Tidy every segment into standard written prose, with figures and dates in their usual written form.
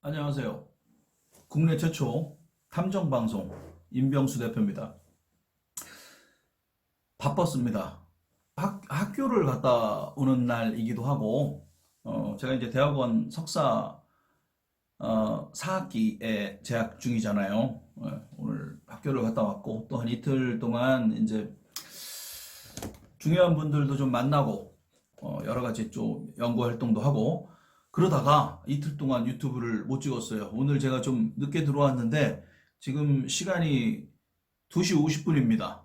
안녕하세요. 국내 최초 탐정방송 임병수 대표입니다. 바빴습니다. 학교를 갔다 오는 날이기도 하고, 제가 이제 대학원 석사 4학기에 재학 중이잖아요. 오늘 학교를 갔다 왔고, 또 한 이틀 동안 이제 중요한 분들도 좀 만나고, 여러 가지 좀 연구 활동도 하고, 그러다가 이틀 동안 유튜브를 못 찍었어요. 오늘 제가 좀 늦게 들어왔는데 지금 시간이 2시 50분입니다.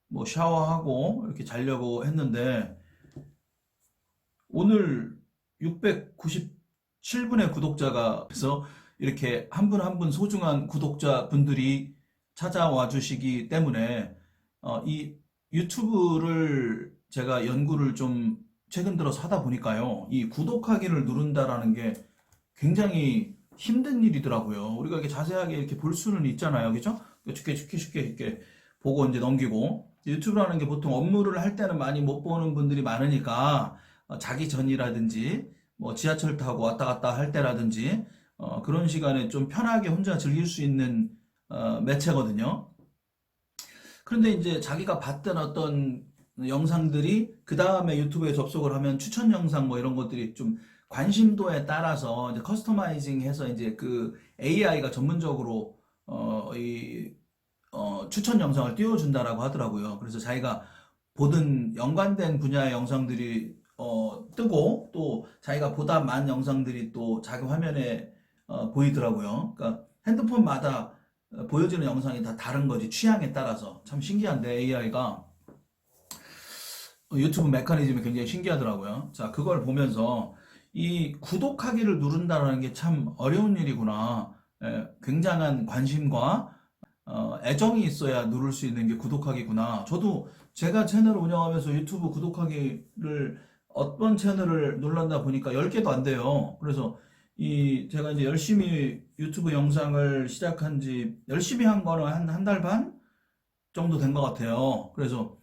뭐 샤워하고 이렇게 자려고 했는데 오늘 697분의 구독자가 그래서 이렇게 한 분 한 분 소중한 구독자분들이 찾아와 주시기 때문에 이 유튜브를 제가 연구를 좀 최근 들어서 하다 보니까요. 이 구독하기를 누른다라는 게 굉장히 힘든 일이더라고요. 우리가 이렇게 자세하게 이렇게 볼 수는 있잖아요. 그죠? 쉽게 이렇게 보고 이제 넘기고. 유튜브라는 게 보통 업무를 할 때는 많이 못 보는 분들이 많으니까 자기 전이라든지 뭐 지하철 타고 왔다 갔다 할 때라든지 그런 시간에 좀 편하게 혼자 즐길 수 있는 매체거든요. 그런데 이제 자기가 봤던 어떤 영상들이 그 다음에 유튜브에 접속을 하면 추천 영상 뭐 이런 것들이 좀 관심도에 따라서 이제 커스터마이징 해서 이제 그 AI가 전문적으로 추천 영상을 띄워준다라고 하더라고요. 그래서 자기가 보던 연관된 분야의 영상들이 뜨고 또 자기가 보다 많은 영상들이 또 자기 화면에 보이더라고요. 그러니까 핸드폰마다 보여지는 영상이 다 다른 거지 취향에 따라서 참 신기한데 AI가 유튜브 메커니즘이 굉장히 신기하더라고요. 자, 그걸 보면서 이 구독하기를 누른다는 게 참 어려운 일이구나. 굉장한 관심과 애정이 있어야 누를 수 있는 게 구독하기구나. 저도 제가 채널을 운영하면서 유튜브 구독하기를 어떤 채널을 눌렀나 보니까 10개도 안 돼요. 그래서 제가 이제 열심히 유튜브 영상을 시작한 지 열심히 한 거는 한 달 반 정도 된 것 같아요. 그래서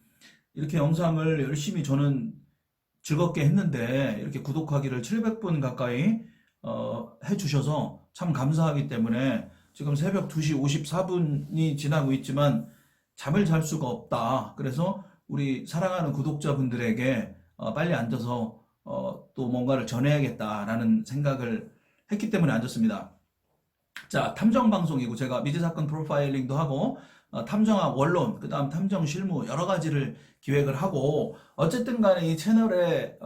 이렇게 영상을 열심히 저는 즐겁게 했는데 이렇게 구독하기를 700분 가까이 해주셔서 참 감사하기 때문에 지금 새벽 2시 54분이 지나고 있지만 잠을 잘 수가 없다. 그래서 우리 사랑하는 구독자분들에게 빨리 앉아서 또 뭔가를 전해야겠다라는 생각을 했기 때문에 앉았습니다. 자, 탐정 방송이고 제가 미제 사건 프로파일링도 하고 탐정학 원론, 그다음 탐정 실무 여러 가지를 기획을 하고 어쨌든 간에 이 채널의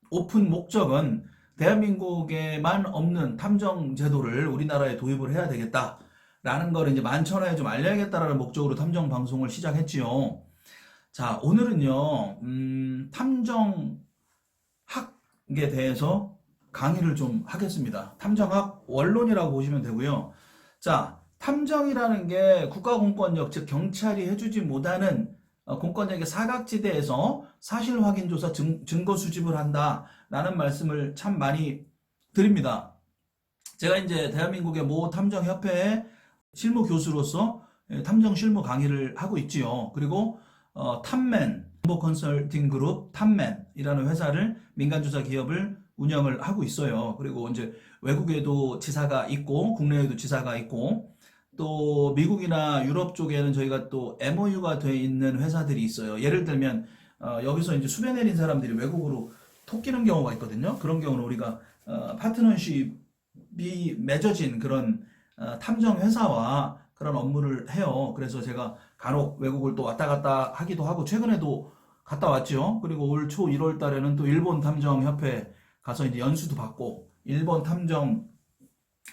오픈 목적은 대한민국에만 없는 탐정 제도를 우리나라에 도입을 해야 되겠다라는 걸 이제 만천하에 좀 알려야겠다라는 목적으로 탐정 방송을 시작했지요. 자, 오늘은요, 탐정학에 대해서 강의를 좀 하겠습니다. 탐정학 원론이라고 보시면 되고요. 자, 탐정이라는 게 국가공권력, 즉 경찰이 해주지 못하는 공권력의 사각지대에서 사실 확인 조사 증거 수집을 한다라는 말씀을 참 많이 드립니다. 제가 이제 대한민국의 모 탐정협회의 실무 교수로서 탐정 실무 강의를 하고 있지요. 그리고 탐맨 정보 컨설팅 그룹 탐맨이라는 회사를 민간조사 기업을 운영을 하고 있어요. 그리고 이제 외국에도 지사가 있고 국내에도 지사가 있고 또 미국이나 유럽 쪽에는 저희가 또 MOU가 돼 있는 회사들이 있어요. 예를 들면 여기서 이제 수배 내린 사람들이 외국으로 토끼는 경우가 있거든요. 그런 경우는 우리가 파트너십이 맺어진 그런 탐정 회사와 그런 업무를 해요. 그래서 제가 간혹 외국을 또 왔다 갔다 하기도 하고 최근에도 갔다 왔죠. 그리고 올 초 1월 달에는 또 일본 탐정 협회 가서 이제 연수도 받고 일본 탐정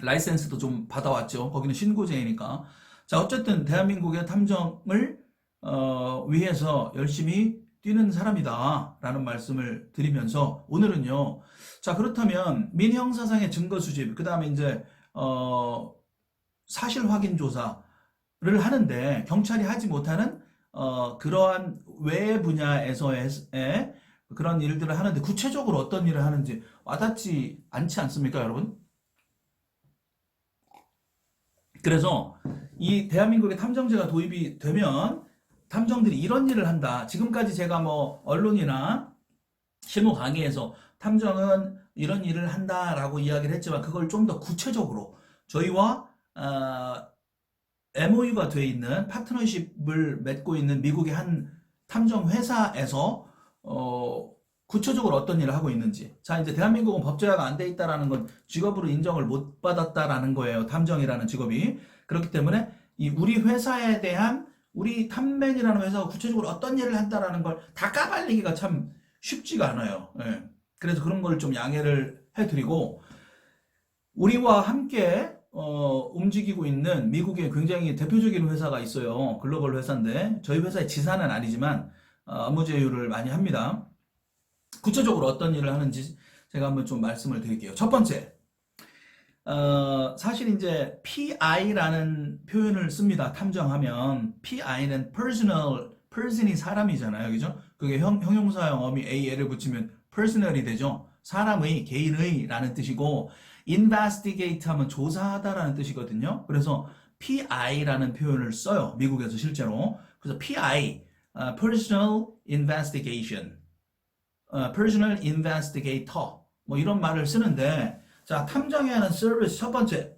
라이센스도 좀 받아왔죠. 거기는 신고제이니까. 자, 어쨌든 대한민국의 탐정을 위해서 열심히 뛰는 사람이다 라는 말씀을 드리면서 오늘은요. 자, 그렇다면 민형사상의 증거 수집, 그 다음에 이제 사실 확인 조사를 하는데 경찰이 하지 못하는 그러한 외 분야에서의 그런 일들을 하는데 구체적으로 어떤 일을 하는지 와닿지 않지 않습니까, 여러분? 그래서 이 대한민국의 탐정제가 도입이 되면 탐정들이 이런 일을 한다. 지금까지 제가 뭐 언론이나 실무 강의에서 탐정은 이런 일을 한다라고 이야기를 했지만 그걸 좀 더 구체적으로 저희와 MOU가 돼 있는 파트너십을 맺고 있는 미국의 한 탐정 회사에서 구체적으로 어떤 일을 하고 있는지. 자, 이제 대한민국은 법제화가 안 돼 있다라는 건 직업으로 인정을 못 받았다라는 거예요. 탐정이라는 직업이. 그렇기 때문에 이 우리 회사에 대한 우리 탐맨이라는 회사가 구체적으로 어떤 일을 한다라는 걸 다 까발리기가 참 쉽지가 않아요. 예. 그래서 그런 걸 좀 양해를 해드리고 우리와 함께 움직이고 있는 미국의 굉장히 대표적인 회사가 있어요. 글로벌 회사인데 저희 회사의 지사는 아니지만 업무 제휴를 많이 합니다. 구체적으로 어떤 일을 하는지 제가 한번 좀 말씀을 드릴게요. 첫 번째, 사실 이제 PI라는 표현을 씁니다. 탐정하면 PI는 person이 사람이잖아요, 그죠? 그게 형용사형 어미 AL을 붙이면 personal이 되죠. 사람의, 개인의라는 뜻이고 investigate 하면 조사하다라는 뜻이거든요. 그래서 PI라는 표현을 써요. 미국에서 실제로. 그래서 PI, personal investigation, personal investigator 뭐 이런 말을 쓰는데 자, 탐정에 하는 서비스 첫 번째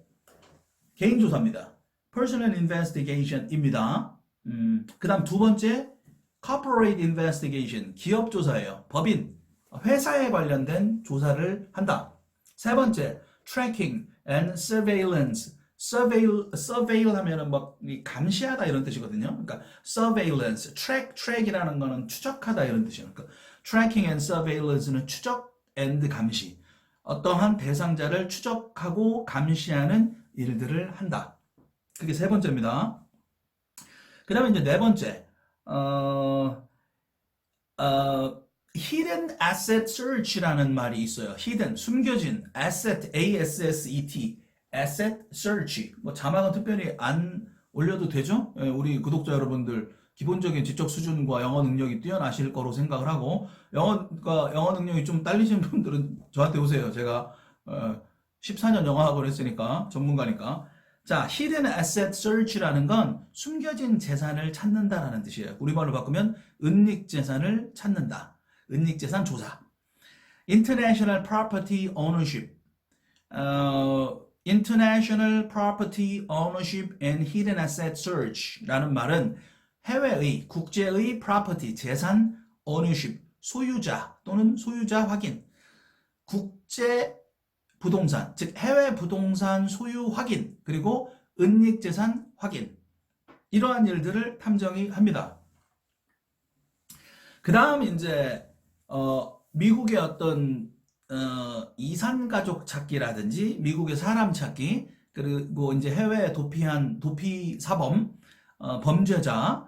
개인 조사입니다. personal investigation입니다. 그 다음 두 번째 corporate investigation 기업 조사예요. 법인, 회사에 관련된 조사를 한다. 세 번째 tracking and surveillance surveil 하면은 막 감시하다 이런 뜻이거든요. 그러니까 surveillance, track이라는 거는 추적하다 이런 뜻이에요. 그러니까 tracking and surveillance는 추적 and 감시. 어떠한 대상자를 추적하고 감시하는 일들을 한다. 그게 세 번째입니다. 그 다음에 이제 네 번째, hidden asset search라는 말이 있어요. hidden, 숨겨진, asset, A-S-S-E-T, asset search. 뭐 자막은 특별히 안 올려도 되죠? 우리 구독자 여러분들 기본적인 지적 수준과 영어 능력이 뛰어나실 거로 생각을 하고 영어 능력이 좀 딸리시는 분들은 저한테 오세요. 제가 14년 영어학원 했으니까 전문가니까. 자, hidden asset search라는 건 숨겨진 재산을 찾는다라는 뜻이에요. 우리말로 바꾸면 은닉재산을 찾는다. 은닉재산 조사. International Property Ownership. International Property Ownership and Hidden Asset Search라는 말은 해외의, 국제의 property, 재산, ownership, 소유자 또는 소유자 확인, 국제 부동산, 즉 해외 부동산 소유 확인, 그리고 은닉재산 확인, 이러한 일들을 탐정이 합니다. 그 다음 이제 미국의 어떤 이산가족 찾기라든지 미국의 사람 찾기, 그리고 이제 해외에 도피한 도피 사범, 범죄자,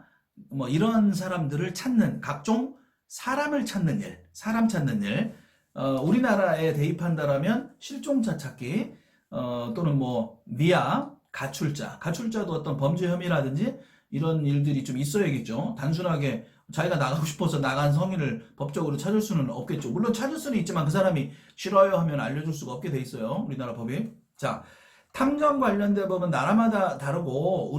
뭐 이런 사람들을 찾는 각종 사람을 찾는 일, 사람 찾는 일, 우리나라에 대입한다라면 실종자 찾기, 또는 뭐 미아, 가출자도 어떤 범죄 혐의라든지 이런 일들이 좀 있어야겠죠. 단순하게 자기가 나가고 싶어서 나간 성인을 법적으로 찾을 수는 없겠죠. 물론 찾을 수는 있지만 그 사람이 싫어요 하면 알려줄 수가 없게 돼 있어요. 우리나라 법이. 자, 탐정 관련된 법은 나라마다 다르고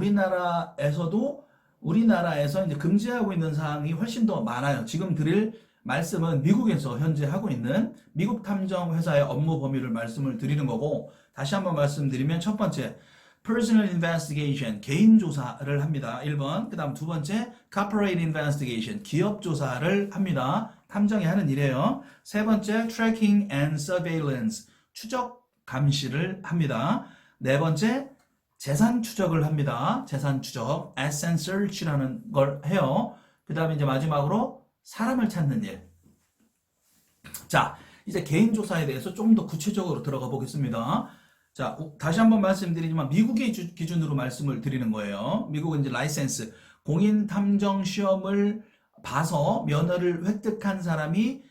우리나라에서 이제 금지하고 있는 사항이 훨씬 더 많아요. 지금 드릴 말씀은 미국에서 현재 하고 있는 미국 탐정 회사의 업무 범위를 말씀을 드리는 거고, 다시 한번 말씀드리면 첫 번째 personal investigation 개인 조사를 합니다. 1번. 그 다음 두 번째 corporate investigation 기업 조사를 합니다. 탐정이 하는 일이에요. 세 번째 tracking and surveillance 추적 감시를 합니다. 네 번째 재산 추적을 합니다. 재산 추적, asset search라는 걸 해요. 그 다음에 이제 마지막으로 사람을 찾는 일. 자, 이제 개인 조사에 대해서 좀 더 구체적으로 들어가 보겠습니다. 자, 다시 한번 말씀드리지만 미국의 기준으로 말씀을 드리는 거예요. 미국은 이제 라이센스, 공인 탐정 시험을 봐서 면허를 획득한 사람이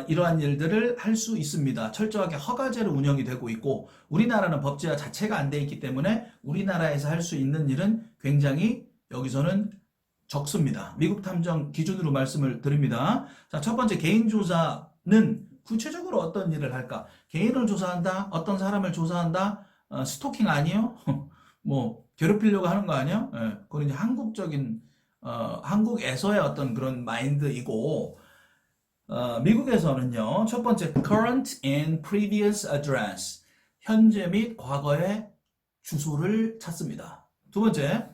이러한 일들을 할 수 있습니다. 철저하게 허가제로 운영이 되고 있고, 우리나라는 법제화 자체가 안 돼 있기 때문에 우리나라에서 할 수 있는 일은 굉장히 여기서는 적습니다. 미국 탐정 기준으로 말씀을 드립니다. 자, 첫 번째 개인 조사는 구체적으로 어떤 일을 할까? 개인을 조사한다? 어떤 사람을 조사한다? 스토킹 아니에요? 뭐 괴롭히려고 하는 거 아니에요? 그건 이제 한국적인 한국에서의 어떤 그런 마인드이고, 미국에서는요, 첫 번째, current and previous address. 현재 및 과거의 주소를 찾습니다. 두 번째,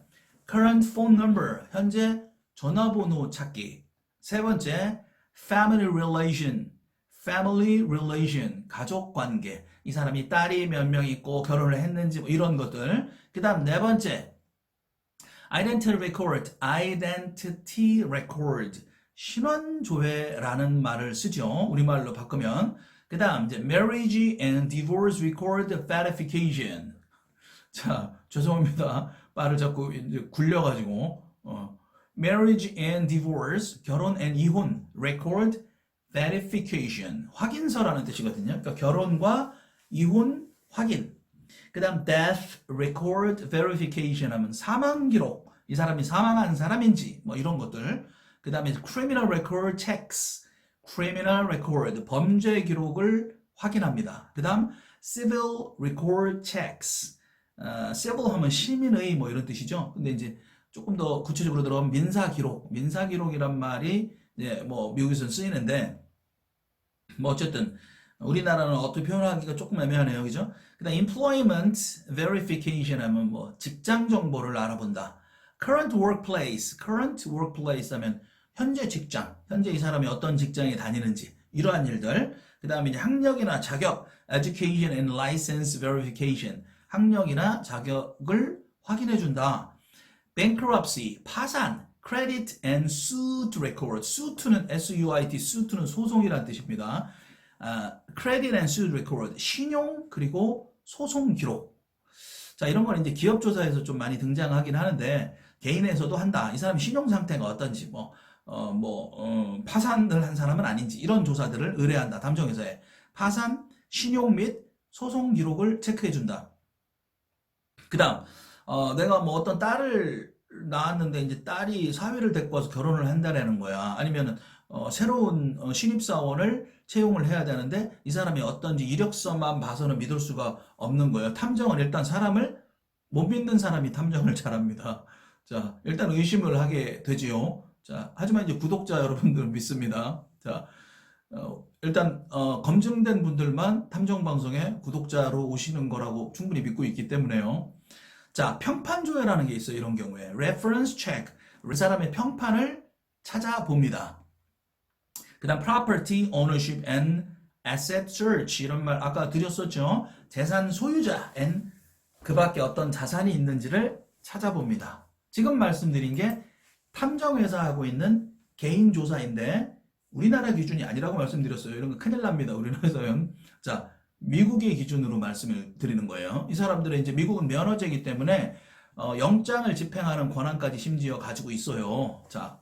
current phone number. 현재 전화번호 찾기. 세 번째, family relation. family relation. 가족 관계. 이 사람이 딸이 몇 명 있고 결혼을 했는지 뭐 이런 것들. 그 다음 네 번째, identity record. identity record. 신원조회라는 말을 쓰죠. 우리말로 바꾸면. 그 다음 이제 marriage and divorce record verification. 자, 죄송합니다. 말을 자꾸 이제 굴려가지고 marriage and divorce, 결혼 and 이혼, record verification, 확인서라는 뜻이거든요. 그러니까 결혼과 이혼 확인. 그 다음 death record verification 하면 사망 기록, 이 사람이 사망한 사람인지 뭐 이런 것들. 그 다음에 criminal record checks, criminal record, 범죄 기록을 확인합니다. 그 다음 civil record checks, civil 하면 시민의 뭐 이런 뜻이죠. 근데 이제 조금 더 구체적으로 들어가면 민사 기록, 민사 기록이란 말이 이제 뭐 미국에서는 쓰이는데 뭐 어쨌든 우리나라는 어떻게 표현하기가 조금 애매하네요, 그죠? 그다음 employment verification 하면 뭐 직장 정보를 알아본다. current workplace 하면 현재 직장, 현재 이 사람이 어떤 직장에 다니는지 이러한 일들. 그다음에 이제 학력이나 자격, education and license verification, 학력이나 자격을 확인해 준다. bankruptcy, 파산, credit and suit record. suit는 S-U-I-T, suit는 소송이라는 뜻입니다. credit and suit record, 신용 그리고 소송 기록. 자, 이런 건 이제 기업 조사에서 좀 많이 등장하긴 하는데 개인에서도 한다. 이 사람 신용 상태가 어떤지, 파산을 한 사람은 아닌지 이런 조사들을 의뢰한다. 담정회사에 파산, 신용 및 소송 기록을 체크해 준다. 그다음 내가 뭐 어떤 딸을 낳았는데 이제 딸이 사위를 데리고 와서 결혼을 한다라는 거야. 아니면은 새로운 신입사원을 채용을 해야 되는데 이 사람이 어떤지 이력서만 봐서는 믿을 수가 없는 거예요. 탐정은 일단 사람을 못 믿는 사람이 탐정을 잘합니다. 자, 일단 의심을 하게 되지요. 자, 하지만 이제 구독자 여러분들은 믿습니다. 자, 일단 검증된 분들만 탐정방송에 구독자로 오시는 거라고 충분히 믿고 있기 때문에요. 자, 평판조회라는 게 있어요. 이런 경우에 reference check, 그 사람의 평판을 찾아봅니다. 그 다음 property ownership and asset search, 이런 말 아까 드렸었죠. 재산 소유자 and 그 밖에 어떤 자산이 있는지를 찾아봅니다. 지금 말씀드린 게 탐정회사 하고 있는 개인조사인데 우리나라 기준이 아니라고 말씀드렸어요. 이런 거 큰일 납니다. 우리나라에서는. 자, 미국의 기준으로 말씀을 드리는 거예요. 이 사람들은 이제 미국은 면허제이기 때문에 영장을 집행하는 권한까지 심지어 가지고 있어요. 자,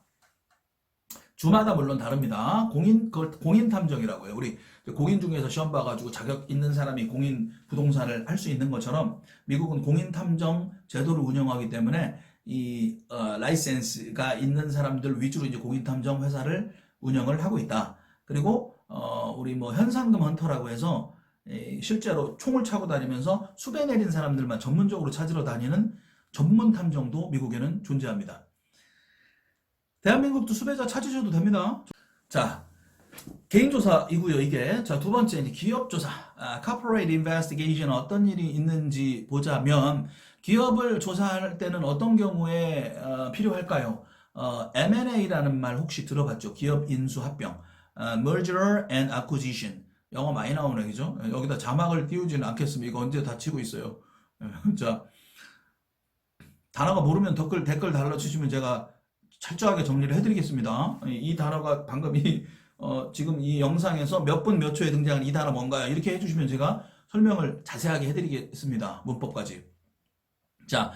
주마다 물론 다릅니다. 공인 탐정이라고 해요. 우리 공인 중에서 시험 봐가지고 자격 있는 사람이 공인 부동산을 할 수 있는 것처럼 미국은 공인 탐정 제도를 운영하기 때문에 이 라이센스가 있는 사람들 위주로 이제 공인 탐정 회사를 운영을 하고 있다. 그리고 우리 뭐 현상금 헌터라고 해서 실제로 총을 차고 다니면서 수배 내린 사람들만 전문적으로 찾으러 다니는 전문 탐정도 미국에는 존재합니다. 대한민국도 수배자 찾으셔도 됩니다. 자, 개인조사이고요, 이게. 자, 두 번째, 이제 기업조사. corporate investigation, 어떤 일이 있는지 보자면, 기업을 조사할 때는 어떤 경우에 필요할까요? M&A라는 말 혹시 들어봤죠? 기업 인수 합병. merger and acquisition. 영어 많이 나오네, 그죠? 여기다 자막을 띄우지는 않겠습니다. 이거 언제 다치고 있어요. 자, 단어가 모르면 댓글 달아주시면 제가 철저하게 정리를 해드리겠습니다. 이 단어가 방금 지금 이 영상에서 몇 분 몇 초에 등장하는 이 단어 뭔가요? 이렇게 해주시면 제가 설명을 자세하게 해드리겠습니다. 문법까지. 자,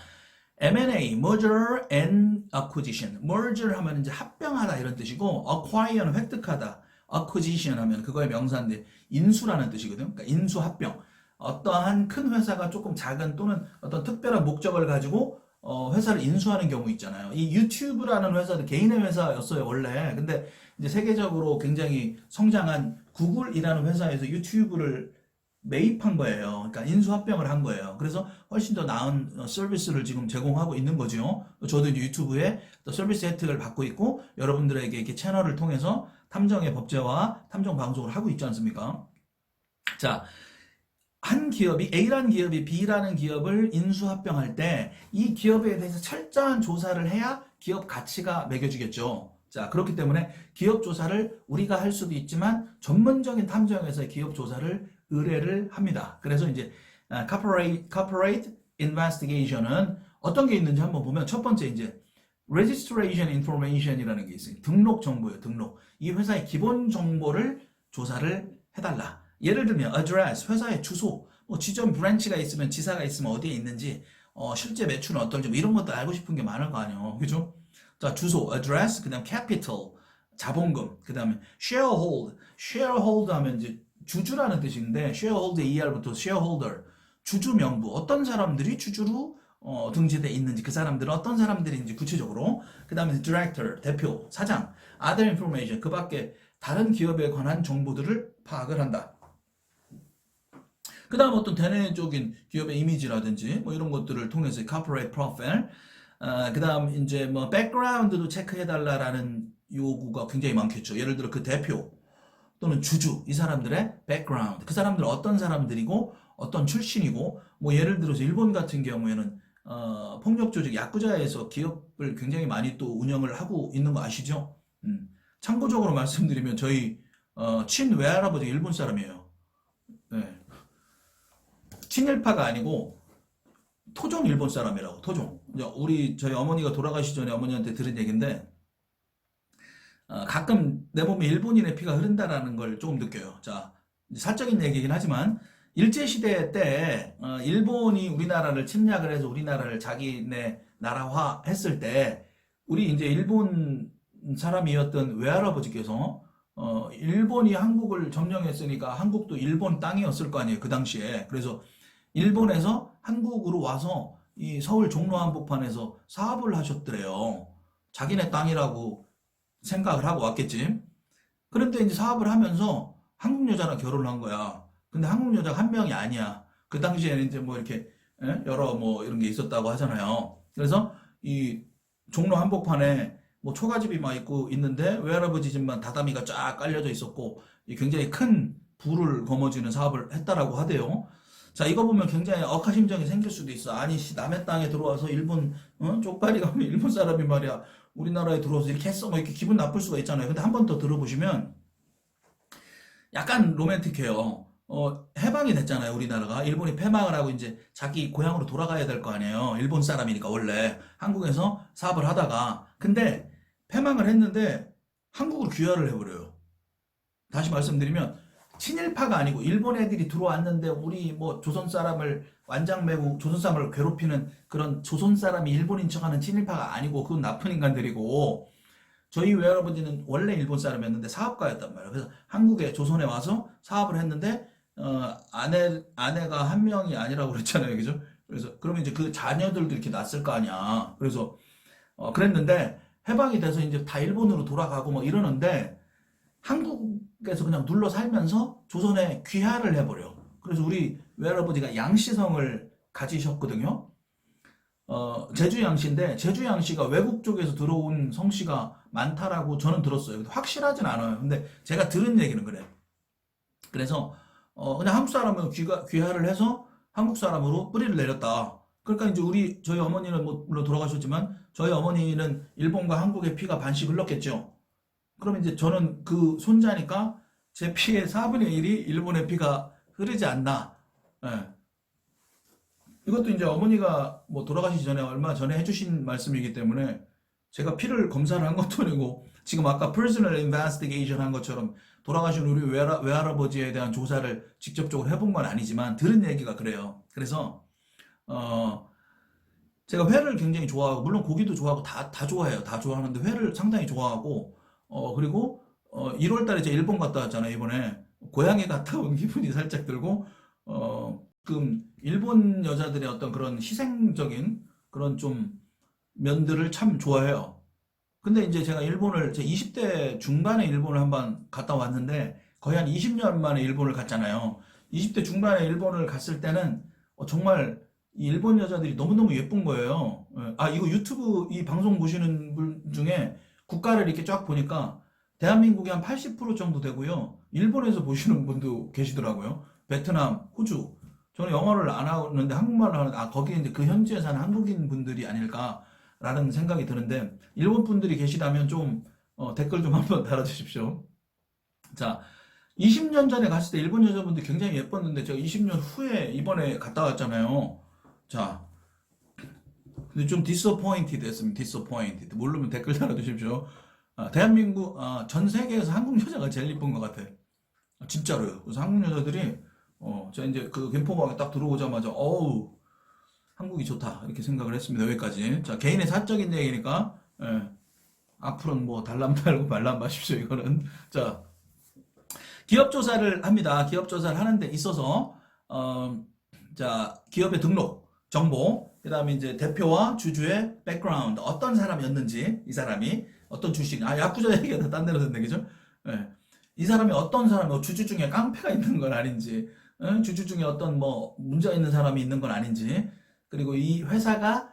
M&A, merger and acquisition. merger 하면 이제 합병하다 이런 뜻이고, acquire는 획득하다, acquisition 하면 그거의 명사인데 인수라는 뜻이거든요. 그러니까 인수 합병. 어떠한 큰 회사가 조금 작은 또는 어떤 특별한 목적을 가지고 회사를 인수하는 경우 있잖아요. 이 유튜브라는 회사도 개인의 회사였어요, 원래. 근데 이제 세계적으로 굉장히 성장한 구글이라는 회사에서 유튜브를 매입한 거예요. 그러니까 인수합병을 한 거예요. 그래서 훨씬 더 나은 서비스를 지금 제공하고 있는 거죠. 저도 이제 유튜브에 또 서비스 혜택을 받고 있고 여러분들에게 이렇게 채널을 통해서 탐정의 법제화, 탐정 방송을 하고 있지 않습니까? 자, 한 기업이 A라는 기업이 B라는 기업을 인수합병할 때 이 기업에 대해서 철저한 조사를 해야 기업 가치가 매겨지겠죠. 자, 그렇기 때문에 기업 조사를 우리가 할 수도 있지만 전문적인 탐정에서 기업 조사를 의뢰를 합니다. 그래서 이제 corporate investigation은 어떤 게 있는지 한번 보면 첫 번째 이제 registration information이라는 게 있어요. 등록 정보예요. 등록. 이 회사의 기본 정보를 조사를 해달라. 예를 들면 address, 회사의 주소, 뭐 지점 브랜치가 있으면 지사가 있으면 어디에 있는지, 실제 매출은 어떨지 뭐 이런 것도 알고 싶은 게 많을 거 아니에요. 그죠? 자, 주소, address, 그다음 capital, 자본금, 그다음에 sharehold 하면 이제 주주라는 뜻인데 shareholder ER부터 shareholder, 주주 명부, 어떤 사람들이 주주로 등재돼 있는지, 그 사람들은 어떤 사람들인지 구체적으로, 그다음에 director, 대표, 사장, other information, 그 밖에 다른 기업에 관한 정보들을 파악을 한다. 그 다음 어떤 대내적인 기업의 이미지라든지 뭐 이런 것들을 통해서 corporate profile, 그 다음 이제 뭐 background도 체크해달라라는 요구가 굉장히 많겠죠. 예를 들어 그 대표 또는 주주, 이 사람들의 background, 그 사람들은 어떤 사람들이고 어떤 출신이고, 뭐 예를 들어서 일본 같은 경우에는 폭력 조직 야쿠자에서 기업을 굉장히 많이 또 운영을 하고 있는 거 아시죠? 참고적으로 말씀드리면 저희 친외할아버지 일본 사람이에요. 네. 친일파가 아니고 토종 일본 사람이라고. 토종. 저희 어머니가 돌아가시 전에 어머니한테 들은 얘기인데 가끔 내 몸에 일본인의 피가 흐른다라는 걸 조금 느껴요. 자, 사적인 얘기긴 하지만 일제시대 때 일본이 우리나라를 침략을 해서 우리나라를 자기네 나라화 했을 때 우리 이제 일본 사람이었던 외할아버지께서 일본이 한국을 점령했으니까 한국도 일본 땅이었을 거 아니에요. 그 당시에. 그래서 일본에서 한국으로 와서 이 서울 종로 한복판에서 사업을 하셨더래요. 자기네 땅이라고 생각을 하고 왔겠지. 그런데 이제 사업을 하면서 한국 여자랑 결혼을 한 거야. 근데 한국 여자가 한 명이 아니야. 그 당시에는 이제 뭐 이렇게 여러 뭐 이런 게 있었다고 하잖아요. 그래서 이 종로 한복판에 뭐 초가집이 막 있고 있는데 외할아버지 집만 다다미가 쫙 깔려져 있었고 굉장히 큰 부를 거머쥐는 사업을 했다라고 하대요. 자, 이거 보면 굉장히 억하심정이 생길 수도 있어. 아니, 남의 땅에 들어와서 일본, 쪽발이가 일본 사람이 말이야. 우리나라에 들어와서 이렇게 했어. 뭐 이렇게 기분 나쁠 수가 있잖아요. 근데 한 번 더 들어보시면 약간 로맨틱해요. 해방이 됐잖아요. 우리나라가. 일본이 패망을 하고 이제 자기 고향으로 돌아가야 될 거 아니에요. 일본 사람이니까 원래. 한국에서 사업을 하다가. 근데 패망을 했는데 한국으로 귀화를 해버려요. 다시 말씀드리면 친일파가 아니고 일본 애들이 들어왔는데 우리 뭐 조선 사람을 완장 매고 조선 사람을 괴롭히는 그런 조선 사람이 일본인 척하는 친일파가 아니고 그건 나쁜 인간들이고, 저희 외할아버지는 원래 일본 사람이었는데 사업가였단 말이에요. 그래서 한국에 조선에 와서 사업을 했는데 아내가 한 명이 아니라고 그랬잖아요. 그죠? 그래서 그러면 이제 그 자녀들도 이렇게 낳았을 거 아니야. 그래서 그랬는데 해방이 돼서 이제 다 일본으로 돌아가고 뭐 이러는데 한국에서 그냥 눌러 살면서 조선에 귀화를 해버려. 그래서 우리 외할아버지가 양씨성을 가지셨거든요. 제주 양씨인데 제주 양씨가 외국 쪽에서 들어온 성씨가 많다라고 저는 들었어요. 확실하진 않아요. 근데 제가 들은 얘기는 그래. 그래서 그냥 한국 사람은 귀화를 해서 한국 사람으로 뿌리를 내렸다. 그러니까 이제 저희 어머니는 뭐 물론 돌아가셨지만 저희 어머니는 일본과 한국의 피가 반씩 흘렀겠죠. 그러면 이제 저는 그 손자니까 제 피의 4분의 1이 일본의 피가 흐르지 않나. 예. 이것도 이제 어머니가 뭐 돌아가시기 전에 얼마 전에 해주신 말씀이기 때문에 제가 피를 검사를 한 것도 아니고 지금 아까 personal investigation 한 것처럼 돌아가신 우리 외할아버지에 대한 조사를 직접적으로 해본 건 아니지만 들은 얘기가 그래요. 그래서 제가 회를 굉장히 좋아하고 물론 고기도 좋아하고 다 좋아해요. 다 좋아하는데 회를 상당히 좋아하고 그리고 1월 달에 제가 일본 갔다 왔잖아요. 이번에 고향에 갔다 온 기분이 살짝 들고 그 일본 여자들의 어떤 그런 희생적인 그런 좀 면들을 참 좋아해요. 근데 이제 제가 제 20대 중반에 일본을 한번 갔다 왔는데 거의 한 20년 만에 일본을 갔잖아요. 20대 중반에 일본을 갔을 때는 정말 이 일본 여자들이 너무너무 예쁜 거예요. 이거 유튜브 이 방송 보시는 분 중에 국가를 이렇게 쫙 보니까 대한민국이 한 80% 정도 되고요. 일본에서 보시는 분도 계시더라고요. 베트남, 호주. 저는 영어를 안 하는데 한국말을 하는데, 거기에 이제 그 현지에 사는 한국인 분들이 아닐까라는 생각이 드는데, 일본 분들이 계시다면 좀, 댓글 좀 한번 달아주십시오. 자, 20년 전에 갔을 때 일본 여자분들 굉장히 예뻤는데, 제가 20년 후에 이번에 갔다 왔잖아요. 자, 근데 좀 disappointed 했습니다. disappointed. 모르면 댓글 달아주십시오. 대한민국, 전 세계에서 한국 여자가 제일 이쁜 것 같아. 진짜로요. 그래서 한국 여자들이, 제가 이제 그 김포공항에 딱 들어오자마자, 어우, 한국이 좋다. 이렇게 생각을 했습니다. 여기까지. 자, 개인의 사적인 얘기니까, 예, 앞으로는 뭐 달람 달고 말람 마십시오. 이거는. 자, 기업 조사를 합니다. 기업 조사를 하는 데 있어서, 자, 기업의 등록, 정보, 그 다음에 이제 대표와 주주의 백그라운드, 어떤 사람이었는지, 이 사람이, 어떤 출신, 야쿠자 얘기가 딴 데로 됐네, 그죠? 예. 이 사람이 어떤 사람, 주주 중에 깡패가 있는 건 아닌지, 주주 중에 어떤 뭐, 문제가 있는 사람이 있는 건 아닌지, 그리고 이 회사가,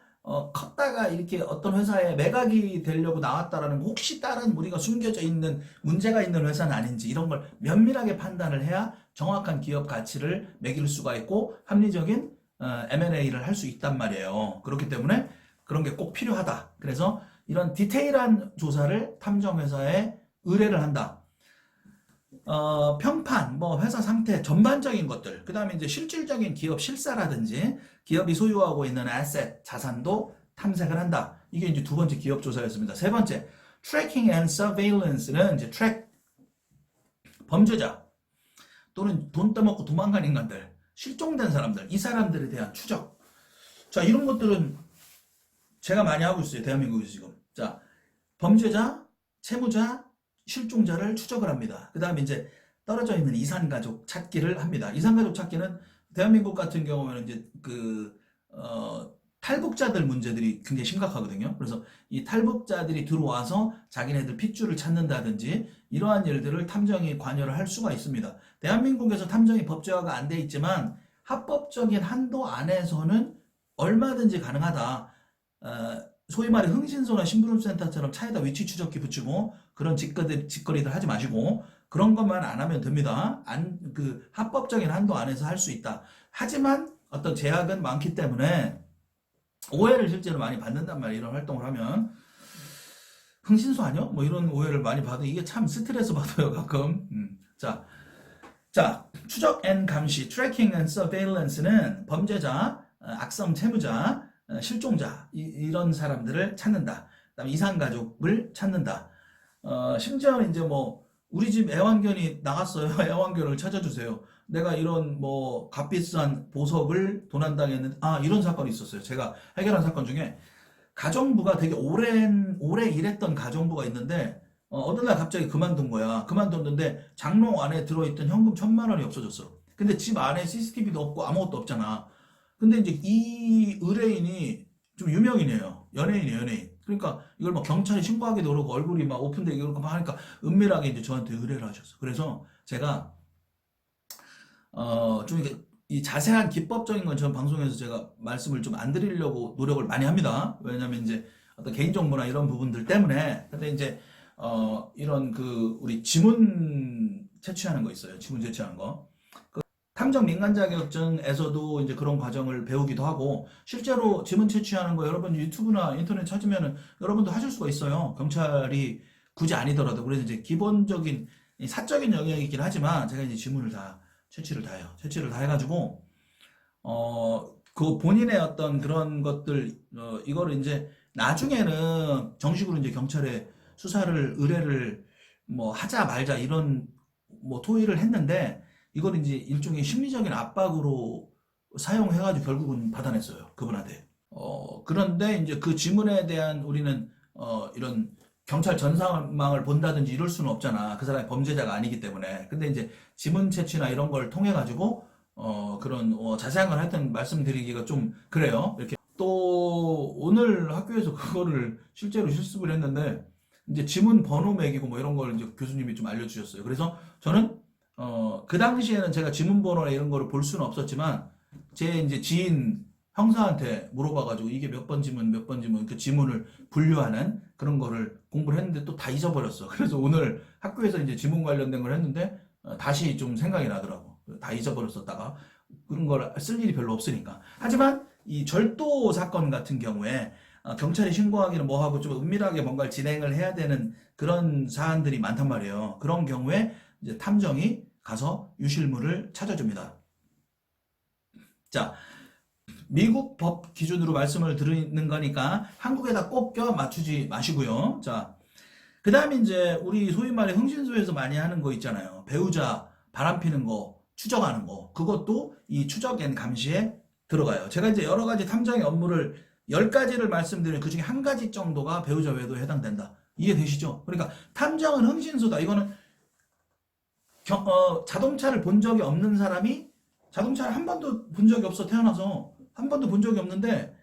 컸다가 이렇게 어떤 회사에 매각이 되려고 나왔다라는 거, 혹시 다른 우리가 숨겨져 있는 문제가 있는 회사는 아닌지, 이런 걸 면밀하게 판단을 해야 정확한 기업 가치를 매길 수가 있고, 합리적인 M&A를 할 수 있단 말이에요. 그렇기 때문에 그런 게 꼭 필요하다. 그래서 이런 디테일한 조사를 탐정회사에 의뢰를 한다. 평판, 뭐 회사 상태, 전반적인 것들, 그 다음에 이제 실질적인 기업 실사라든지 기업이 소유하고 있는 에셋, 자산도 탐색을 한다. 이게 이제 두 번째 기업 조사였습니다. 세 번째, tracking and surveillance는 이제 track, 범죄자 또는 돈 떠먹고 도망간 인간들, 실종된 사람들, 이 사람들에 대한 추적. 자, 이런 것들은 제가 많이 하고 있어요. 대한민국에서 지금. 자, 범죄자, 채무자, 실종자를 추적을 합니다. 그 다음에 이제 떨어져 있는 이산가족 찾기를 합니다. 이산가족 찾기는 대한민국 같은 경우에는 이제 탈북자들 문제들이 굉장히 심각하거든요. 그래서 이 탈북자들이 들어와서 자기네들 핏줄을 찾는다든지 이러한 일들을 탐정이 관여를 할 수가 있습니다. 대한민국에서 탐정이 법제화가 안 돼 있지만 합법적인 한도 안에서는 얼마든지 가능하다. 소위 말해 흥신소나 심부름센터처럼 차에다 위치 추적기 붙이고 그런 짓거리들 하지 마시고 그런 것만 안 하면 됩니다. 합법적인 한도 안에서 할 수 있다. 하지만 어떤 제약은 많기 때문에 오해를 실제로 많이 받는단 말이에요. 이런 활동을 하면. 흥신소 아니야? 뭐 이런 오해를 많이 받아. 이게 참 스트레스 받아요, 가끔. 자, 추적 앤 감시, 트래킹 앤 서베일런스는 범죄자, 악성 채무자, 실종자, 이런 사람들을 찾는다. 그다음에 이산가족을 찾는다. 심지어 이제 뭐, 우리 집 애완견이 나갔어요. 애완견을 찾아주세요. 내가 이런 뭐 값비싼 보석을 도난당했는데 이런 사건이 있었어요. 제가 해결한 사건 중에 가정부가 되게 오래 일했던 가정부가 있는데 어느 날 갑자기 그만둔 거야. 그만뒀는데 장롱 안에 들어있던 현금 1,000만 원이 없어졌어. 근데 집 안에 CCTV도 없고 아무것도 없잖아. 근데 이제 이 의뢰인이 좀 유명인이에요. 연예인이에요, 연예인. 그러니까 이걸 막 경찰에 신고하기도 그러고 얼굴이 막 오픈되게 그러고 막 하니까 은밀하게 이제 저한테 의뢰를 하셨어. 그래서 제가 좀 이렇게 이 자세한 기법적인 건 전 방송에서 제가 말씀을 좀 안 드리려고 노력을 많이 합니다. 왜냐면 이제 어떤 개인정보나 이런 부분들 때문에. 근데 이제, 이런 우리 지문 채취하는 거 있어요. 지문 채취하는 거. 탐정 민간 자격증에서도 이제 그런 과정을 배우기도 하고, 실제로 지문 채취하는 거 여러분 유튜브나 인터넷 찾으면은 여러분도 하실 수가 있어요. 경찰이 굳이 아니더라도. 그래서 이제 기본적인 사적인 영역이긴 하지만 제가 이제 지문을 다 채취를 다 해요. 채취를 다 해가지고, 그 본인의 어떤 그런 것들, 이거를 이제 나중에는 정식으로 이제 경찰에 수사를, 의뢰를 뭐 하자 말자 이런 뭐 토의를 했는데, 이걸 이제 일종의 심리적인 압박으로 사용해가지고 결국은 받아냈어요. 그분한테. 그런데 이제 그 지문에 대한 우리는, 이런 경찰 전산망을 본다든지 이럴 수는 없잖아. 그 사람이 범죄자가 아니기 때문에. 근데 이제 지문 채취나 이런 걸 통해 가지고 그런 자세한 걸 하여튼 말씀드리기가 좀 그래요. 이렇게 또 오늘 학교에서 그거를 실제로 실습을 했는데 이제 지문 번호 매기고 뭐 이런 걸 이제 교수님이 좀 알려주셨어요. 그래서 저는 그 당시에는 제가 지문 번호나 이런 거를 볼 수는 없었지만 제 이제 지인 형사한테 물어봐가지고 이게 몇 번 지문 몇 번 지문 그 지문을 분류하는 그런 거를 공부를 했는데 또 다 잊어버렸어. 그래서 오늘 학교에서 이제 지문 관련된 걸 했는데 다시 좀 생각이 나더라고. 다 잊어버렸었다가 그런 걸 쓸 일이 별로 없으니까. 하지만 이 절도 사건 같은 경우에 경찰에 신고하기는 뭐하고 좀 은밀하게 뭔가를 진행을 해야 되는 그런 사안들이 많단 말이에요. 그런 경우에 이제 탐정이 가서 유실물을 찾아줍니다. 자, 미국 법 기준으로 말씀을 드리는 거니까 한국에다 꼭 껴 맞추지 마시고요. 자, 그 다음에 이제 우리 소위 말해 흥신소에서 많이 하는 거 있잖아요. 배우자 바람피는 거, 추적하는 거. 그것도 이 추적 앤 감시에 들어가요. 제가 이제 여러 가지 탐정의 업무를 10가지를 말씀드리면 그 중에 한 가지 정도가 배우자 외도에 해당된다. 이해되시죠? 그러니까 탐정은 흥신소다. 이거는 자동차를 본 적이 없는 사람이 자동차를 한 번도 본 적이 없어. 태어나서 한 번도 본 적이 없는데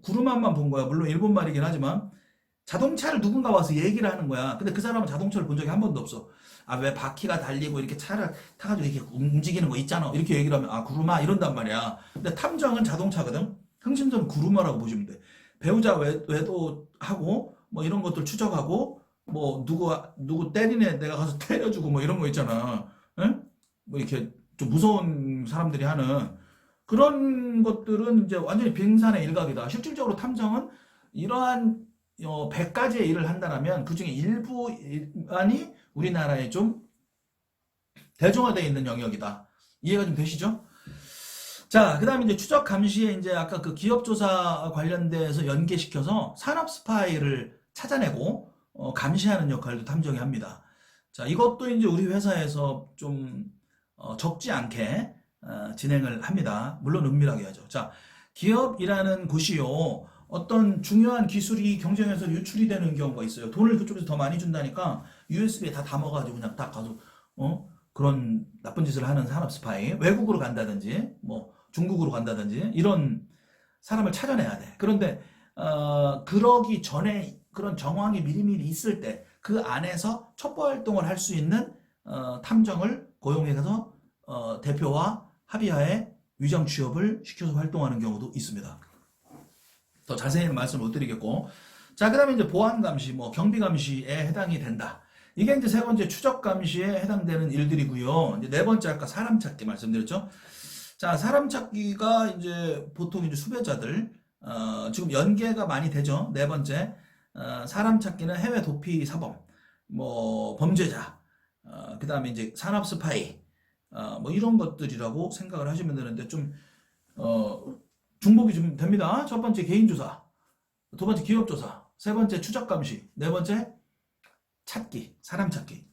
구르마만 본 거야. 물론 일본 말이긴 하지만 자동차를 누군가 와서 얘기를 하는 거야. 근데 그 사람은 자동차를 본 적이 한 번도 없어. 아, 왜 바퀴가 달리고 이렇게 차를 타가지고 이렇게 움직이는 거 있잖아. 이렇게 얘기를 하면 아, 구르마 이런단 말이야. 근데 탐정은 자동차거든. 흥신소는 구르마라고 보시면 돼. 배우자 외도하고 뭐 이런 것들 추적하고 뭐 누구 때리네 내가 가서 때려주고 뭐 이런 거 있잖아. 응? 뭐 이렇게 좀 무서운 사람들이 하는 그런 것들은 이제 완전히 빙산의 일각이다. 실질적으로 탐정은 이러한 100가지의 일을 한다면 그 중에 일부만이 우리나라에 좀 대중화되어 있는 영역이다. 이해가 좀 되시죠? 자, 그 다음에 이제 추적 감시에 이제 아까 그 기업 조사 관련돼서 연계시켜서 산업 스파이를 찾아내고 감시하는 역할도 탐정이 합니다. 자, 이것도 이제 우리 회사에서 좀 적지 않게 진행을 합니다. 물론 은밀하게 하죠. 자, 기업이라는 곳이요. 어떤 중요한 기술이 경쟁에서 유출이 되는 경우가 있어요. 돈을 그쪽에서 더 많이 준다니까 USB에 다 담아가지고 그냥 딱 가서 그런 나쁜 짓을 하는 산업 스파이, 외국으로 간다든지 뭐 중국으로 간다든지 이런 사람을 찾아내야 돼. 그런데 그러기 전에 그런 정황이 미리미리 있을 때 그 안에서 첩보 활동을 할 수 있는 탐정을 고용해서 대표와 합의하에 위장 취업을 시켜서 활동하는 경우도 있습니다. 더 자세히는 말씀 못 드리겠고. 자, 그 다음에 이제 보안 감시, 뭐 경비 감시에 해당이 된다. 이게 이제 세 번째 추적 감시에 해당되는 일들이고요. 이제 네 번째 아까 사람 찾기 말씀드렸죠. 자, 사람 찾기가 이제 보통 이제 수배자들, 지금 연계가 많이 되죠. 네 번째, 사람 찾기는 해외 도피 사범, 뭐 범죄자, 그 다음에 이제 산업 스파이, 뭐 이런 것들이라고 생각을 하시면 되는데 좀 중복이 좀 됩니다. 첫 번째 개인조사, 두 번째 기업조사, 세 번째 추적감시, 네 번째 찾기, 사람 찾기.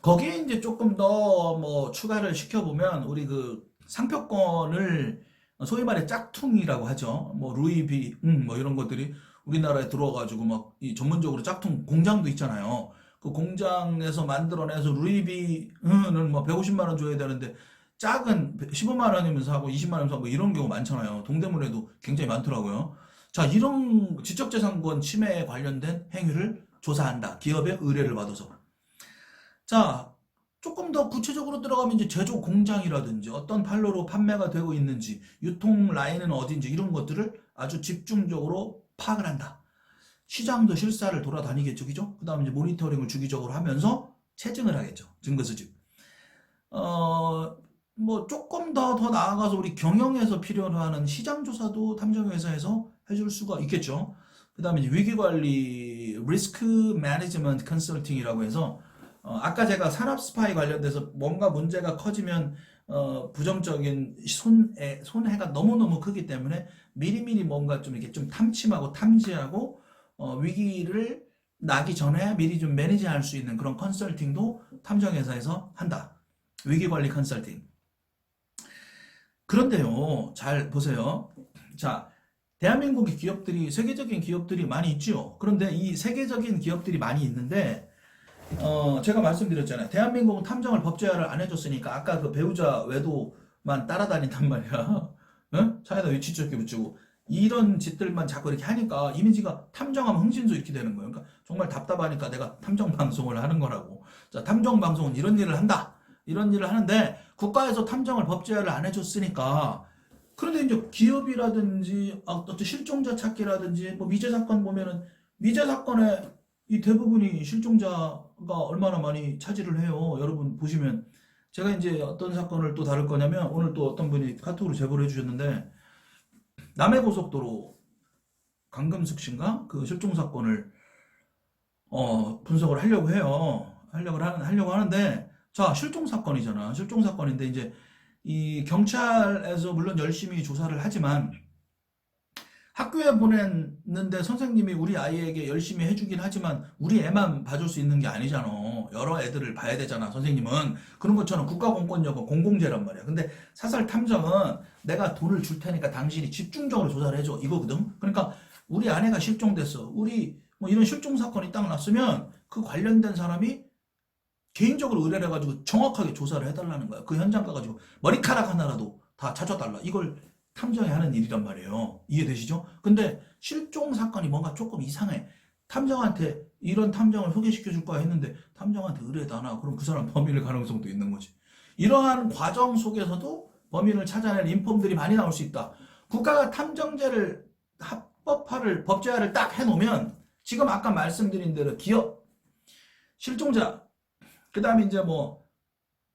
거기에 이제 조금 더 뭐 추가를 시켜보면 우리 그 상표권을 소위 말해 짝퉁이라고 하죠. 뭐 루이비, 뭐 이런 것들이 우리나라에 들어와가지고 막 이 전문적으로 짝퉁 공장도 있잖아요. 그 공장에서 만들어내서 루이비는 뭐 150만 원 줘야 되는데 짝은 15만 원이면 사고 20만 원 사고 이런 경우 많잖아요. 동대문에도 굉장히 많더라고요. 자, 이런 지적재산권 침해에 관련된 행위를 조사한다. 기업의 의뢰를 받아서. 자, 조금 더 구체적으로 들어가면 이제 제조 공장이라든지 어떤 판로로 판매가 되고 있는지, 유통 라인은 어딘지 이런 것들을 아주 집중적으로 파악을 한다. 시장도 실사를 돌아다니겠죠, 그죠? 그 다음에 이제 모니터링을 주기적으로 하면서 체증을 하겠죠. 증거 수집. 뭐 조금 더 나아가서 우리 경영에서 필요로 하는 시장 조사도 탐정회사에서 해줄 수가 있겠죠. 그 다음에 이제 위기관리, 리스크 매니지먼트 컨설팅이라고 해서 아까 제가 산업 스파이 관련돼서 뭔가 문제가 커지면 부정적인 손해가 너무너무 크기 때문에 미리미리 뭔가 좀 이렇게 좀 탐침하고 탐지하고 위기를 나기 전에 미리 좀 매니지할 수 있는 그런 컨설팅도 탐정회사에서 한다. 위기관리 컨설팅. 그런데요, 잘 보세요. 자, 대한민국의 기업들이 세계적인 기업들이 많이 있죠. 그런데 이 세계적인 기업들이 많이 있는데 제가 말씀드렸잖아요. 대한민국은 탐정을 법제화를 안 해줬으니까 아까 그 배우자 외도만 따라다닌단 말이야. 응? 차에다 위치조끼 붙이고 이런 짓들만 자꾸 이렇게 하니까 이미지가 탐정하면 흥신소 이렇게 되는 거예요. 그러니까 정말 답답하니까 내가 탐정 방송을 하는 거라고. 자, 탐정 방송은 이런 일을 한다. 이런 일을 하는데 국가에서 탐정을 법제화를 안 해줬으니까 그런데 이제 기업이라든지 어떤 실종자 찾기라든지 뭐 미제 사건 보면은 미제 사건의 이 대부분이 실종자가 얼마나 많이 차지를 해요. 여러분 보시면 제가 이제 어떤 사건을 또 다룰 거냐면 오늘 또 어떤 분이 카톡으로 제보를 해주셨는데 남해고속도로 강금숙 씨인가 그 실종 사건을 분석을 하려고 해요. 하려고 하는데 자 실종 사건이잖아. 실종 사건인데 이제 이 경찰에서 물론 열심히 조사를 하지만 학교에 보냈는데 선생님이 우리 아이에게 열심히 해주긴 하지만 우리 애만 봐줄 수 있는 게 아니잖아. 여러 애들을 봐야 되잖아. 선생님은 그런 것처럼 국가공권력은 공공재란 말이야. 근데 사설 탐정은 내가 돈을 줄 테니까 당신이 집중적으로 조사를 해줘 이거거든. 그러니까 우리 아내가 실종됐어. 우리 뭐 이런 실종 사건이 딱 났으면 그 관련된 사람이 개인적으로 의뢰를 해가지고 정확하게 조사를 해달라는 거야. 그 현장 가가지고 머리카락 하나라도 다 찾아달라. 이걸 탐정이 하는 일이란 말이에요. 이해되시죠? 근데 실종 사건이 뭔가 조금 이상해. 탐정한테 이런 탐정을 소개시켜 줄 거야 했는데 탐정한테 의뢰도 안 하고 그럼 그 사람 범인일 가능성도 있는 거지. 이러한 과정 속에서도 범인을 찾아낼 인폼들이 많이 나올 수 있다. 국가가 탐정제를 법제화를 딱 해놓으면 지금 아까 말씀드린 대로 기업, 실종자, 그 다음에 이제 뭐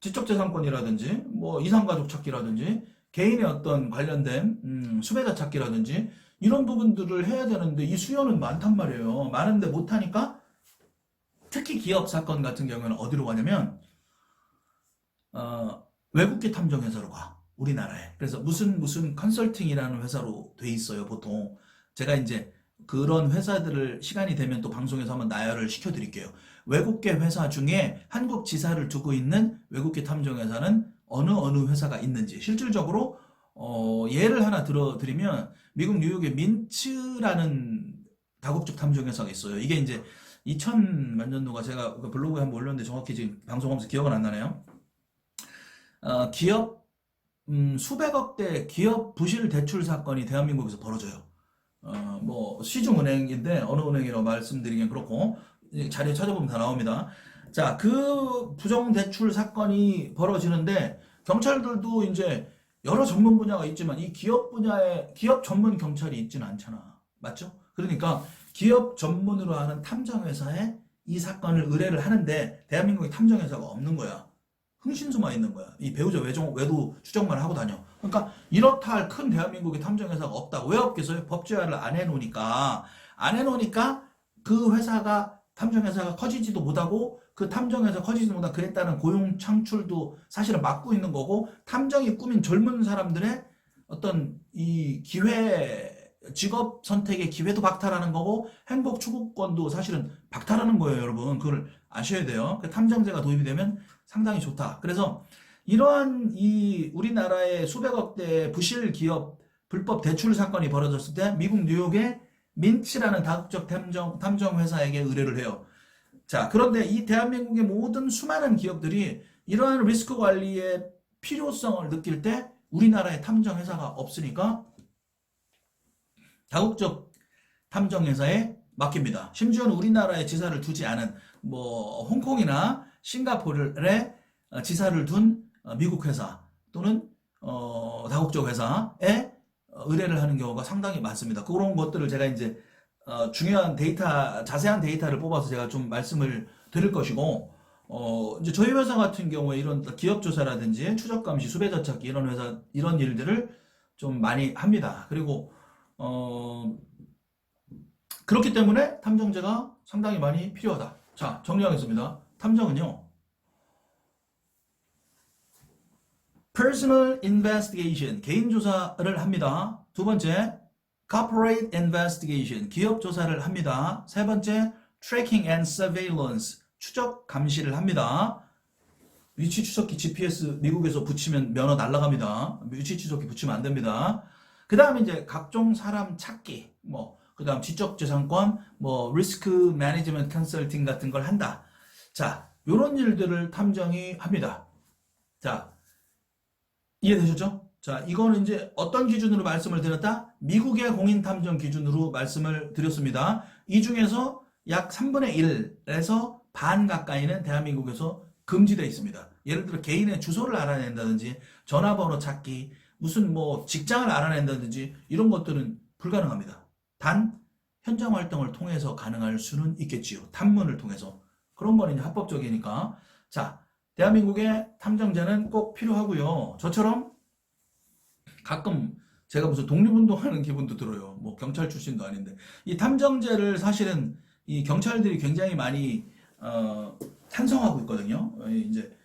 지적재산권이라든지 뭐 이상가족 찾기라든지 개인의 어떤 관련된 수배자 찾기라든지 이런 부분들을 해야 되는데 이 수요는 많단 말이에요. 많은데 못하니까 특히 기업 사건 같은 경우는 어디로 가냐면 외국계 탐정회사로 가. 우리나라에. 그래서 무슨 컨설팅이라는 회사로 돼 있어요. 보통 제가 이제 그런 회사들을 시간이 되면 또 방송에서 한번 나열을 시켜드릴게요. 외국계 회사 중에 한국 지사를 두고 있는 외국계 탐정회사는 어느 회사가 있는지 실질적으로 예를 하나 들어드리면 미국 뉴욕의 민츠라는 다국적 탐정회사가 있어요. 이게 이제 2000만 년도가 제가 그 블로그에 한번 올렸는데 정확히 지금 방송하면서 기억은 안 나네요. 기업 수백억 대 기업 부실 대출 사건이 대한민국에서 벌어져요. 뭐 시중은행인데 어느 은행이라고 말씀드리긴 그렇고 자료에 찾아보면 다 나옵니다. 자, 그 부정 대출 사건이 벌어지는데 경찰들도 이제 여러 전문 분야가 있지만 이 기업 분야에 기업 전문 경찰이 있지는 않잖아. 맞죠? 그러니까 기업 전문으로 하는 탐정회사에 이 사건을 의뢰를 하는데 대한민국에 탐정회사가 없는 거야. 흥신소만 있는 거야. 이 배우자 외도 추적만 하고 다녀. 그러니까 이렇다 할 큰 대한민국에 탐정회사가 없다. 왜 없겠어요? 법제화를 안 해놓으니까. 안 해놓으니까 그 회사가 탐정회사가 커지지도 못하고 그 탐정회사 커지지도 못하고 그에 따른 고용 창출도 사실은 막고 있는 거고 탐정이 꾸민 젊은 사람들의 어떤 이 기회 직업 선택의 기회도 박탈하는 거고 행복 추구권도 사실은 박탈하는 거예요, 여러분. 그걸 아셔야 돼요. 그 탐정제가 도입이 되면 상당히 좋다. 그래서 이러한 이 우리나라의 수백억 대 부실 기업 불법 대출 사건이 벌어졌을 때 미국 뉴욕의 민츠라는 다국적 탐정 회사에게 의뢰를 해요. 자, 그런데 이 대한민국의 모든 수많은 기업들이 이러한 리스크 관리의 필요성을 느낄 때 우리나라에 탐정 회사가 없으니까 다국적 탐정 회사에 맡깁니다. 심지어는 우리나라에 지사를 두지 않은 뭐 홍콩이나 싱가포르에 지사를 둔 미국 회사 또는 다국적 회사에 의뢰를 하는 경우가 상당히 많습니다. 그런 것들을 제가 이제 중요한 데이터, 자세한 데이터를 뽑아서 제가 좀 말씀을 드릴 것이고, 이제 저희 회사 같은 경우에 이런 기업 조사라든지 추적 감시, 수배자 찾기 이런 일들을 좀 많이 합니다. 그리고 그렇기 때문에 탐정제가 상당히 많이 필요하다. 자, 정리하겠습니다. 탐정은요, Personal Investigation, 개인 조사를 합니다. 두 번째, Corporate Investigation, 기업 조사를 합니다. 세 번째, Tracking and Surveillance, 추적 감시를 합니다. 위치 추적기 GPS 미국에서 붙이면 면허 날라갑니다. 위치 추적기 붙이면 안 됩니다. 그 다음에 이제 각종 사람 찾기, 그 다음 지적재산권, 리스크 매니지먼트 컨설팅 같은 걸 한다. 자, 요런 일들을 탐정이 합니다. 자, 이해되셨죠? 자, 이거는 이제 어떤 기준으로 말씀을 드렸다? 미국의 공인탐정 기준으로 말씀을 드렸습니다. 이 중에서 약 3분의 1에서 반 가까이는 대한민국에서 금지되어 있습니다. 예를 들어 개인의 주소를 알아낸다든지 전화번호 찾기, 무슨 뭐 직장을 알아낸다든지 이런 것들은 불가능합니다. 단 현장 활동을 통해서 가능할 수는 있겠지요. 탐문을 통해서. 그런 거는 이제 합법적이니까. 자, 대한민국의 탐정제는 꼭 필요하고요. 저처럼 가끔 제가 무슨 독립운동하는 기분도 들어요. 뭐 경찰 출신도 아닌데 이 탐정제를 사실은 이 경찰들이 굉장히 많이 찬성하고 있거든요. 이제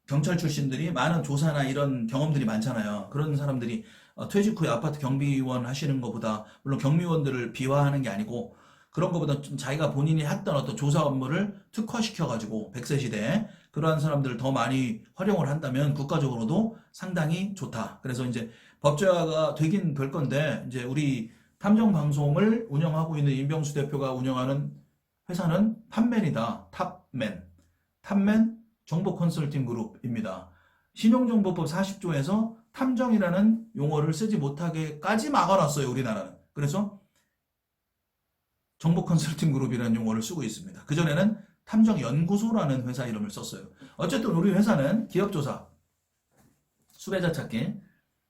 경찰 출신들이 많은 조사나 이런 경험들이 많잖아요. 그런 사람들이 퇴직 후에 아파트 경비원 하시는 것보다 물론 경비원들을 비하하는 게 아니고 그런 것보다 좀 자기가 본인이 했던 어떤 조사 업무를 특화시켜가지고 100세 시대에 그러한 사람들을 더 많이 활용을 한다면 국가적으로도 상당히 좋다. 그래서 이제 법제화가 되긴 될 건데 이제 우리 탐정 방송을 운영하고 있는 임병수 대표가 운영하는 회사는 탑맨이다. 탑맨. 탑맨 정보 컨설팅 그룹입니다. 신용정보법 40조에서 탐정이라는 용어를 쓰지 못하게까지 막아놨어요, 우리나라는. 그래서 정보 컨설팅 그룹이라는 용어를 쓰고 있습니다. 그전에는 탐정연구소라는 회사 이름을 썼어요. 어쨌든 우리 회사는 기업조사, 수배자 찾기,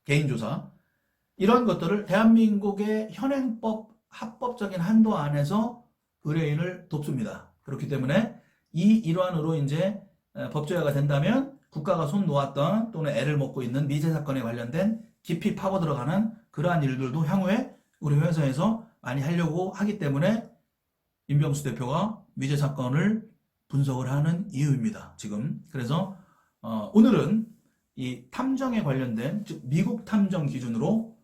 개인조사, 이런 것들을 대한민국의 현행법 합법적인 한도 안에서 의뢰인을 돕습니다. 그렇기 때문에 이 일환으로 이제 법제화가 된다면 국가가 손 놓았던 또는 애를 먹고 있는 미제 사건에 관련된 깊이 파고 들어가는 그러한 일들도 향후에 우리 회사에서 많이 하려고 하기 때문에 임병수 대표가 미제 사건을 분석을 하는 이유입니다. 지금 그래서 오늘은 이 탐정에 관련된 즉 미국 탐정 기준으로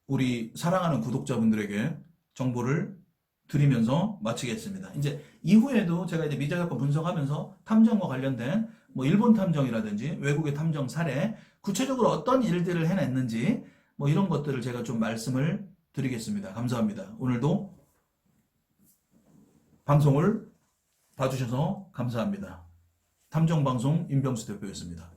우리 사랑하는 구독자분들에게 정보를 드리면서 마치겠습니다. 이제 이후에도 제가 이제 미제 사건 분석하면서 탐정과 관련된 뭐 일본 탐정이라든지 외국의 탐정 사례, 구체적으로 어떤 일들을 해냈는지 뭐 이런 것들을 제가 좀 말씀을 드리겠습니다. 감사합니다. 오늘도 방송을 봐주셔서 감사합니다. 탐정방송 임병수 대표였습니다.